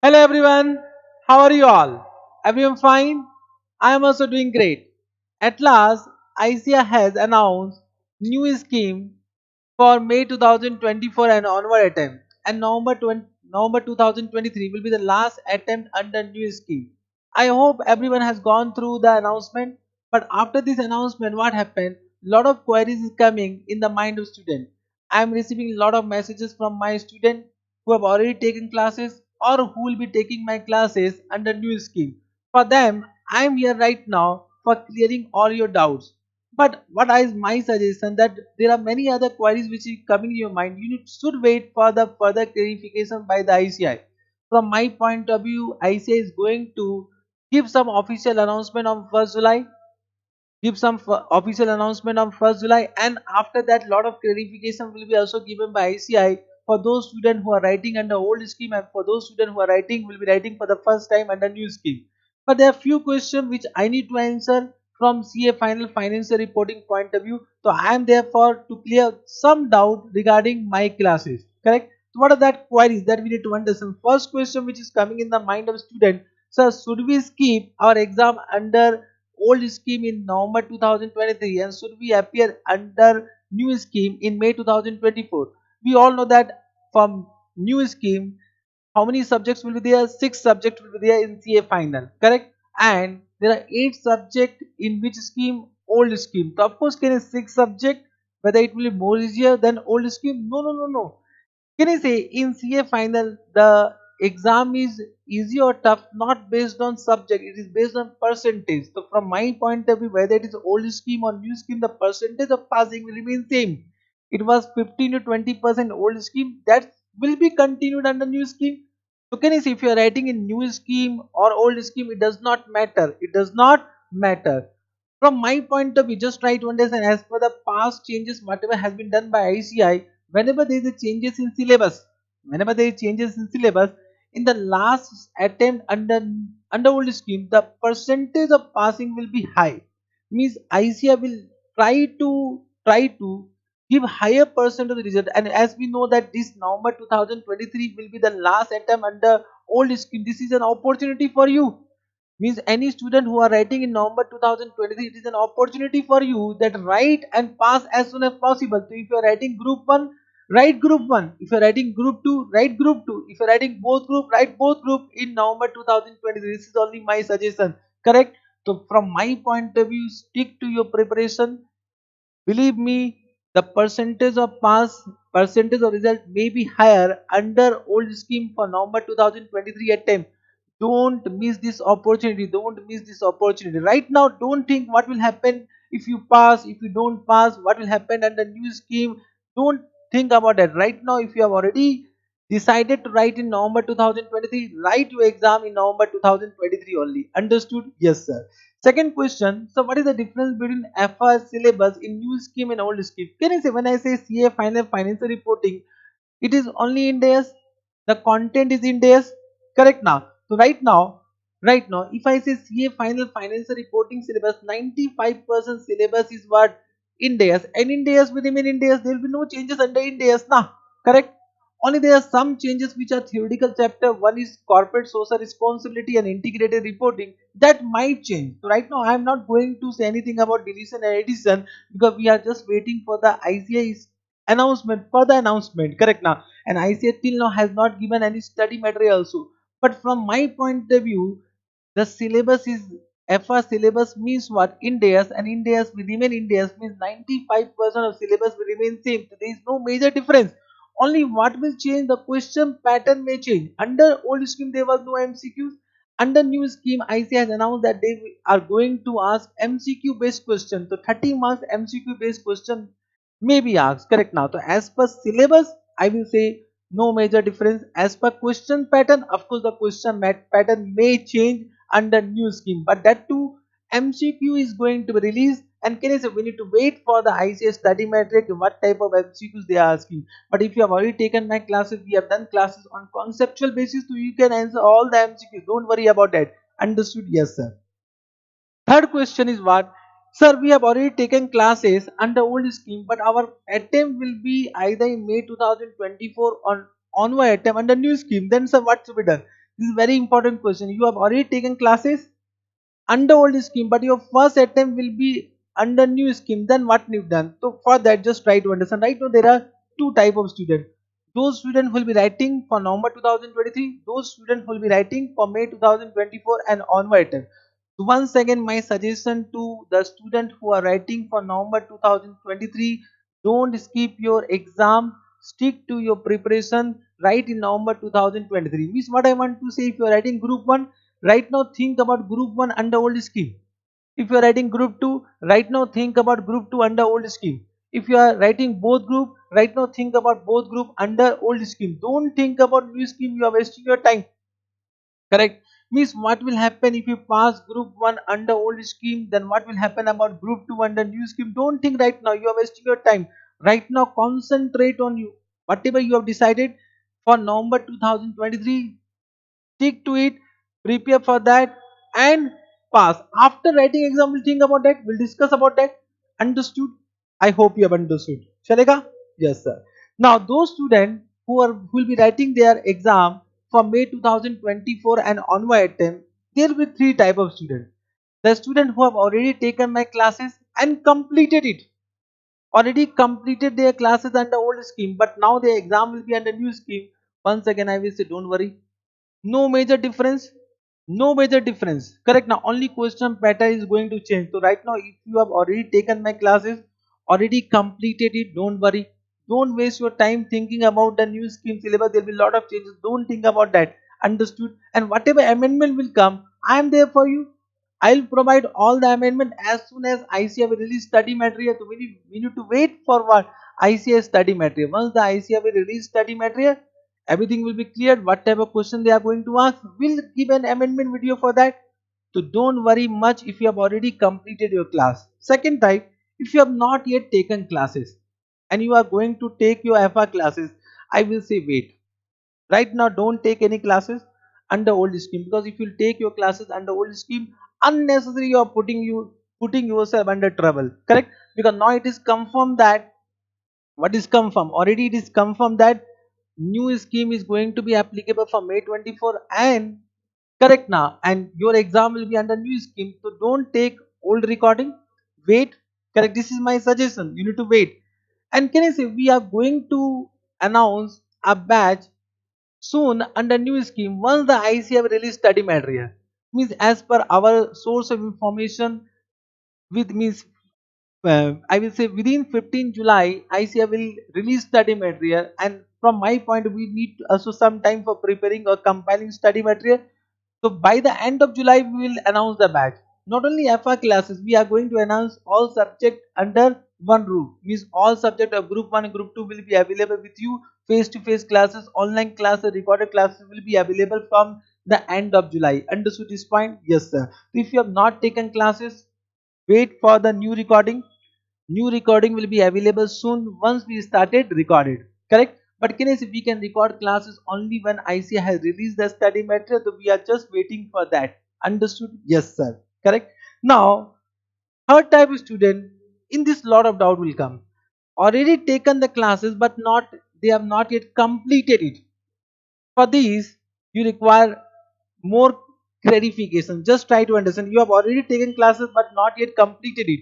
Hello everyone, how are you all? Everyone fine? I am also doing great. At last, ICA has announced new scheme for May 2024 and onward attempt, and November 2023 will be the last attempt under new scheme. I hope everyone has gone through the announcement, but after this announcement what happened? Lot of queries is coming in the mind of student. I am receiving a lot of messages from my student who have already taken classes or who will be taking my classes under new scheme. For them, I am here right now for clearing all your doubts. But what is my suggestion that there are many other queries which is coming in your mind. Should wait for the further clarification by the ICI. From my point of view, ICI is going to give some official announcement on 1st July, official announcement on 1st July, and after that lot of clarification will be also given by ICI for those students who are writing under old scheme and for those students who are writing will be writing for the first time under new scheme. But there are few questions which I need to answer from CA final financial reporting point of view. So I am therefore to clear some doubt regarding my classes. Correct? So what are that queries that we need to understand? First question which is coming in the mind of student, sir, should we skip our exam under old scheme in November 2023 and should we appear under new scheme in May 2024? We all know that from new scheme, how many subjects will be there? 6 subjects will be there in CA final, correct? And there are 8 subjects in which scheme? Old scheme. So of course, can a 6 subject whether it will be more easier than old scheme? No, no, no, no. Can I say in CA final the exam is easy or tough not based on subject, it is based on percentage. So from my point of view, whether it is old scheme or new scheme, the percentage of passing will remain same. It was 15 to 20% old scheme, that will be continued under new scheme. So can you see if you are writing in new scheme or old scheme, it does not matter. It does not matter. From my point of view, just try to understand as per the past changes, whatever has been done by ICI, whenever there is a changes in syllabus, whenever there is changes in syllabus, in the last attempt under old scheme, the percentage of passing will be high. Means ICI will try to give higher percent of the result. And as we know that this November 2023 will be the last attempt under old scheme, this is an opportunity for you. Means any student who are writing in November 2023, it is an opportunity for you that write and pass as soon as possible. So if you are writing group 1, write group 1. If you are writing group 2, write group 2. If you are writing both group, write both group in November 2023. This is only my suggestion. Correct? So from my point of view, stick to your preparation. Believe me, the percentage of pass, percentage of result may be higher under old scheme for November 2023 attempt. Don't miss this opportunity. Don't miss this opportunity. Right now, don't think what will happen if you pass, if you don't pass, what will happen under new scheme. Don't think about that. Right now, if you have already decided to write in November 2023, write your exam in November 2023 only. Understood? Yes, sir. Second question. So, what is the difference between FR syllabus in new scheme and old scheme? Can I say when I say CA final financial reporting, it is only in days. The content is in days. Correct now. So right now, if I say CA final financial reporting syllabus, 95% syllabus is what in days, and in days will remain in days. There will be no changes under in days. Now, correct. Only there are some changes which are theoretical chapter. One is corporate social responsibility and integrated reporting. That might change. So right now I am not going to say anything about deletion and addition because we are just waiting for the ICI's announcement, further announcement. Correct now. And ICI till now has not given any study material also. But from my point of view, the syllabus is FR syllabus means what? Indias, and Indias will remain Indias means 95% of syllabus will remain same. So there is no major difference. Only what will change, the question pattern may change. Under old scheme there was no MCQs. Under new scheme ICI has announced that they are going to ask MCQ based question. So 30 marks MCQ based question may be asked. Correct now. So as per syllabus, I will say no major difference. As per question pattern, of course the question pattern may change under new scheme, but that too MCQ is going to be released. And can I say we need to wait for the ICS study metric what type of MCQs they are asking. But if you have already taken my classes, we have done classes on conceptual basis, so you can answer all the MCQs. Don't worry about that. Understood? Yes, sir. Third question is what? Sir, we have already taken classes under old scheme, but our attempt will be either in May 2024 or onward attempt under new scheme. Then, sir, what should be done? This is very important question. You have already taken classes under old scheme, but your first attempt will be under new scheme. Then what you've done? So for that, just try to understand. Right now, there are two type of students. Those students will be writing for November 2023. Those students will be writing for May 2024 and onward. So once again, my suggestion to the student who are writing for November 2023: don't skip your exam. Stick to your preparation. Write in November 2023. Means what I want to say: if you are writing Group 1, right now think about Group 1 under old scheme. If you are writing Group 2, right now think about Group 2 under old scheme. If you are writing both group, right now think about both group under old scheme. Don't think about new scheme. You are wasting your time. Correct? Means what will happen if you pass Group 1 under old scheme? Then what will happen about Group 2 under new scheme? Don't think right now. You are wasting your time. Right now, concentrate on you. Whatever you have decided for November 2023, stick to it, prepare for that, and pass. After writing exam, we'll think about that, we'll discuss about that. Understood? I hope you have understood. Chalega? Yes, sir. Now, those students who will be writing their exam for May 2024 and onward, there will be three type of students. The students who have already taken my classes and completed it, already completed their classes under old scheme, but now their exam will be under new scheme. Once again, I will say, don't worry, no major difference, no major difference. Correct? Now only question pattern is going to change. So right now, if you have already taken my classes, already completed it, don't worry, don't waste your time thinking about the new scheme syllabus. There will be a lot of changes. Don't think about that. Understood? And whatever amendment will come, I am there for you. I'll provide all the amendment as soon as ICA will release study material. So we need to wait for what? ICA study material. Once the ICA will release study material, everything will be cleared. What type of question they are going to ask, we'll give an amendment video for that. So don't worry much if you have already completed your class. Second type: if you have not yet taken classes and you are going to take your FR classes, I will say wait. Right now, don't take any classes under old scheme, because if you take your classes under old scheme, unnecessary you are putting yourself under trouble. Correct? Because now it is confirmed that, what is confirmed? Already it is confirmed that new scheme is going to be applicable for May 24 and correct now, and your exam will be under new scheme. So don't take old recording. Wait. Correct? This is my suggestion. You need to wait. And can I say we are going to announce a batch soon under new scheme once the ICA have released study material. Means as per our source of information, with means I will say within 15 July, ICA will release study material, and from my point, we need also some time for preparing or compiling study material. So by the end of July, we will announce the batch. Not only FR classes, we are going to announce all subject under one roof. Means all subject of Group 1 and Group 2 will be available with you. Face-to-face classes, online classes, recorded classes will be available from the end of July. Understood this point? Yes, sir. So if you have not taken classes, wait for the new recording. New recording will be available soon once we started recorded. Correct? But can I say we can record classes only when ICA has released the study material, so we are just waiting for that. Understood? Yes, sir. Correct? Now, third type of student, in this lot of doubt will come. Already taken the classes, but not they have not yet completed it. For these, you require more clarification. Just try to understand. You have already taken classes but not yet completed it.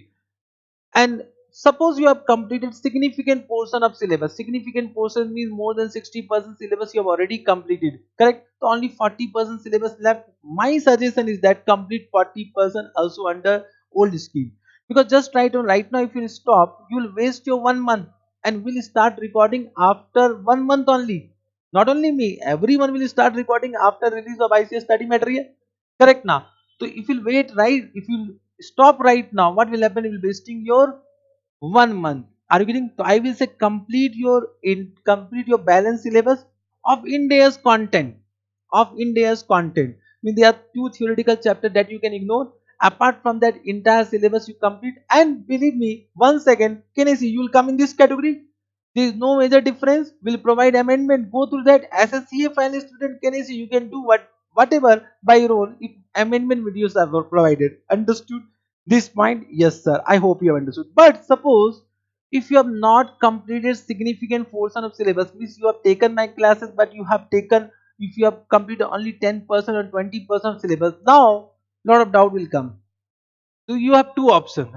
And suppose you have completed significant portion of syllabus. Significant portion means more than 60% syllabus you have already completed. Correct? So only 40% syllabus left. My suggestion is that complete 40% also under old scheme. Because just try to right now, if you stop, you will waste your 1 month, and will start recording after 1 month only. Not only me, everyone will start recording after release of ICS study material. Correct now. So if you wait, right, if you stop right now, what will happen? You will be wasting your 1 month. Are you getting? So I will say complete your balance syllabus of India's content. Of India's content. I mean, there are two theoretical chapters that you can ignore. Apart from that, entire syllabus you complete. And believe me, once again, can I see you will come in this category? There is no major difference. We'll provide amendment. Go through that. As a CA final student, can I see you can do whatever by your own if amendment videos are provided. Understood this point? Yes, sir. I hope you have understood. But suppose if you have not completed significant portion of syllabus, means you have taken my classes but you have taken if you have completed only 10% or 20% of syllabus. Now lot of doubt will come. So you have two options.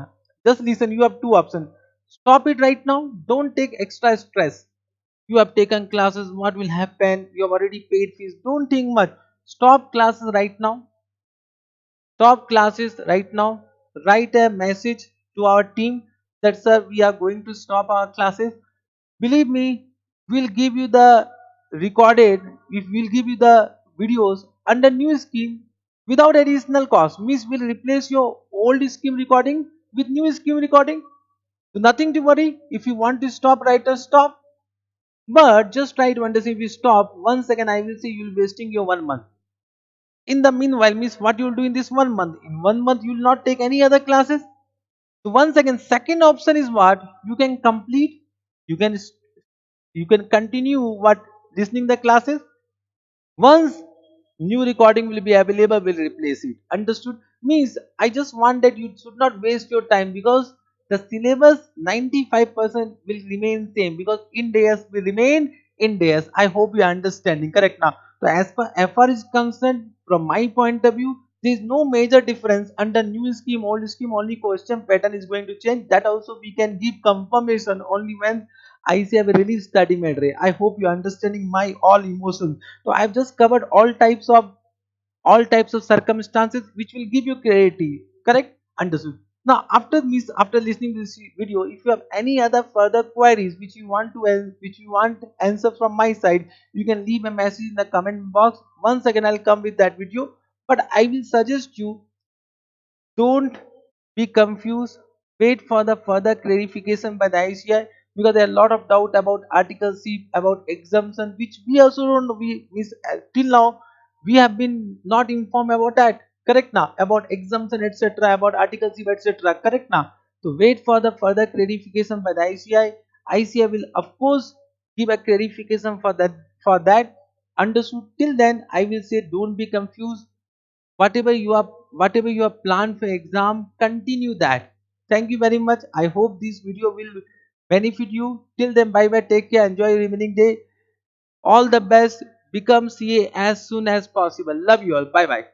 Just listen, you have two options. Stop it right now. Don't take extra stress. You have taken classes, what will happen? You have already paid fees. Don't think much. Stop classes right now. Stop classes right now. Write a message to our team that sir, we are going to stop our classes. Believe me, we'll give you the recorded, if we'll give you the videos under new scheme without additional cost. Means we'll replace your old scheme recording with new scheme recording. So nothing to worry. If you want to stop, write a stop. But just try to understand, if you stop, once again I will say you'll be wasting your 1 month. In the meanwhile, means what you'll do in this 1 month? In 1 month you'll not take any other classes. So once again, second option is what? You can complete, you can you can continue what listening the classes. Once new recording will be available, will replace it. Understood? Means I just want that you should not waste your time, because the syllabus 95% will remain same, because in days will remain in days. I hope you are understanding. Correct now. So as far FR is concerned, from my point of view, there is no major difference under new scheme, old scheme. Only question pattern is going to change. That also we can give confirmation only when I say have released study material. I hope you are understanding my all emotions. So I've just covered all types of circumstances which will give you clarity. Correct? Understood. Now after listening to this video, if you have any other further queries which you want answer from my side, you can leave a message in the comment box. Once again I'll come with that video. But I will suggest you, don't be confused. Wait for the further clarification by the ICI, because there are a lot of doubt about Article C, about exemption, which we also don't know. We miss till now we have been not informed about that. Correct now, about exemption, etc., about Article C, etc. Correct now. So wait for the further clarification by the ICI. ICI will of course give a clarification for that. Understood? Till then, I will say don't be confused. Whatever you have planned for exam, continue that. Thank you very much. I hope this video will benefit you. Till then, bye bye, take care, enjoy your evening day. All the best. Become CA as soon as possible. Love you all. Bye bye.